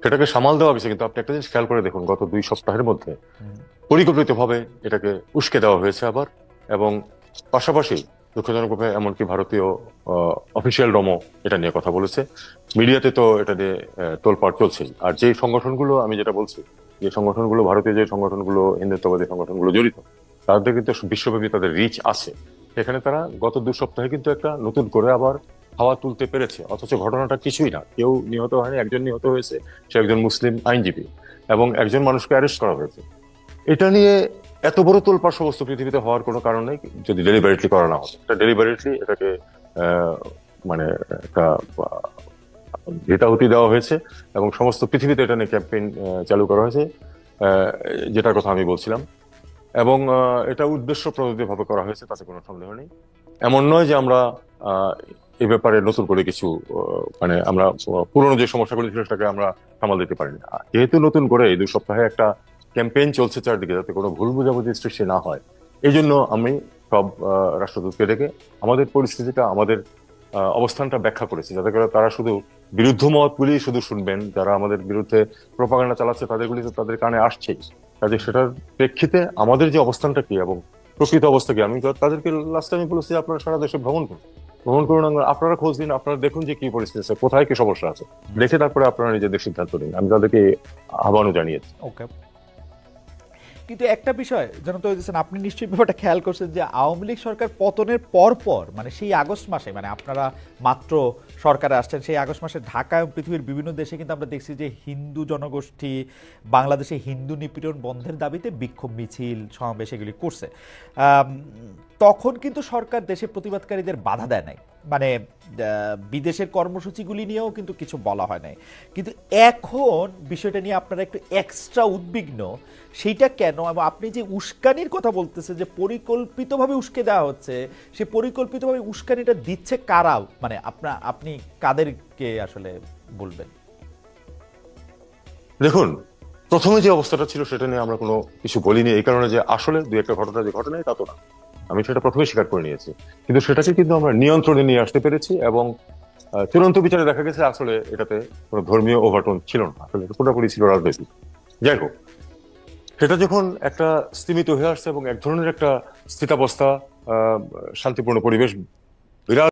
সেটাকে সামাল দেওয়া গেছে, কিন্তু আপনি একটা জিনিস খেয়াল করে দেখুন, গত 2 সপ্তাহের মধ্যে পরিকল্পিতভাবে এটাকে উস্কে দেওয়া হয়েছে আবার। এবং পাশাপাশি দুঃখজনকভাবে এমনকি ভারতীয় অফিসিয়াল রমও এটা নিয়ে কথা বলেছে। মিডিয়াতে তো এটা নিয়ে তোলপাড় চলছেই। আর যে সংগঠনগুলো, আমি যেটা বলছি, যে সংগঠনগুলো, ভারতীয় যে সংগঠনগুলো, হিন্দুত্ববাদী সংগঠনগুলো জড়িত, তাদের কিন্তু বিশ্বব্যাপী তাদের রিচ আছে। সেখানে তারা গত 2 সপ্তাহে কিন্তু একটা নতুন করে আবার হাওয়া তুলতে পেরেছে, অথচ ঘটনাটা কিছুই না, কেউ নিহত হয়নি। একজন নিহত হয়েছে, সে একজন মুসলিম আইনজীবী, এবং একজন মানুষকে অ্যারেস্ট করা হয়েছে। এটা নিয়ে এত বড় তোলপাড় সমস্ত পৃথিবীতে হওয়ার কোনো কারণ নেই, যদি ডেলিবারেটলি করা না হতো। এটা ডেলিবারেটলি এটাকে আহ, মানে একটা ভেটাহুতি দেওয়া হয়েছে, এবং সমস্ত পৃথিবীতে এটা নিয়ে ক্যাম্পেইন চালু করা হয়েছে, আহ, যেটার কথা আমি বলছিলাম। এবং এটা উদ্দেশ্য প্রণোদিত ভাবে করা হয়েছে, তাতে কোনো সন্দেহ নেই। এমন নয় যে আমরা আহ, এই ব্যাপারে নতুন করে কিছু মানে আমরা পুরোনো যে সমস্যাগুলি ছিল সেটাকে আমরা সামাল দিতে পারিনি। যেহেতু নতুন করে এই 2 সপ্তাহে একটা ক্যাম্পেইন চলছে চারদিকে, যাতে কোনো ভুল বোঝাবুঝির সৃষ্টি না হয়, এই জন্য আমি সব রাষ্ট্রদূতকে ডেকে আমাদের পরিস্থিতিটা, আমাদের অবস্থানটা ব্যাখ্যা করেছি, যাতে করে তারা শুধু বিরুদ্ধ মতগুলি শুধু শুনবেন। যারা আমাদের বিরুদ্ধে প্রপাগান্ডা চালাচ্ছে তাদেরগুলি তো তাদের কানে আসছেই, কাজে সেটার প্রেক্ষিতে আমাদের যে অবস্থানটা কি এবং প্রকৃত অবস্থা কি, আমি তাদেরকে লাস্ট টাইমে বলেছি আপনারা সারা দেশে ভ্রমণ করুন, ভ্রমণ করুন, আপনারা খোঁজ দিন, আপনারা দেখুন যে কি পরিস্থিতি আছে, কোথায় কি সমস্যা আছে, দেখে তারপরে আপনারা নিজেদের সিদ্ধান্ত নিন। আমি তাদেরকে আহ্বানও জানিয়েছি। ওকে। কিন্তু একটা বিষয় যেন তো দিচ্ছেন, আপনি নিশ্চয়ই ব্যাপারটা খেয়াল করছেন যে আওয়ামী লীগ সরকার পতনের পর পর, মানে সেই আগস্ট মাসে, মানে আপনারা মাত্র সরকারে আসছেন সেই আগস্ট মাসে ঢাকা এবং পৃথিবীর বিভিন্ন দেশে কিন্তু আমরা দেখছি যে হিন্দু জনগোষ্ঠী বাংলাদেশে হিন্দু নিপীড়ন বন্ধের দাবিতে বিক্ষোভ মিছিল সমাবেশ এগুলি করছে। আম, তখন কিন্তু সরকার দেশে প্রতিবাদকারীদের বাধা দেয় নাই, মানে বিদেশের কর্মসূচিগুলি নিয়েও কিন্তু কিছু বলা হয় নাই। কিন্তু এখন বিষয়টা নিয়ে আপনারা একটু এক্সট্রা উদ্বিগ্ন, সেইটা কেন? এবং আপনি যে উস্কানির কথা বলতেছেন যে পরিকল্পিতভাবে উস্কে দেওয়া হচ্ছে, সে পরিকল্পিতভাবে উস্কানিটা দিচ্ছে কারা? মানে আপনি কাদেরকে আসলে বলবেন? দেখুন, প্রথমে যে অবস্থাটা ছিল সেটা নিয়ে আমরা কোনো কিছু বলিনি, এই কারণে যে আসলে দুই একটা ঘটনা যে ঘটনা তা তো না, আমি সেটা প্রথমে স্বীকার করে নিয়েছি। কিন্তু সেটাকে কিন্তু আমরা নিয়ন্ত্রণে নিয়ে আসতে পেরেছি, এবং চূড়ান্ত বিচারে দেখা গেছে আসলে এটাতে কোনো ধর্মীয় ওভারটোন ছিল না, আসলে এটা পুরোপুরি ছিল রাজনৈতিক। যাই হোক, সেটা যখন একটা স্তিমিত হয়ে আসছে এবং এক ধরনের একটা স্থিতাবস্থা, শান্তিপূর্ণ পরিবেশ বিরাজ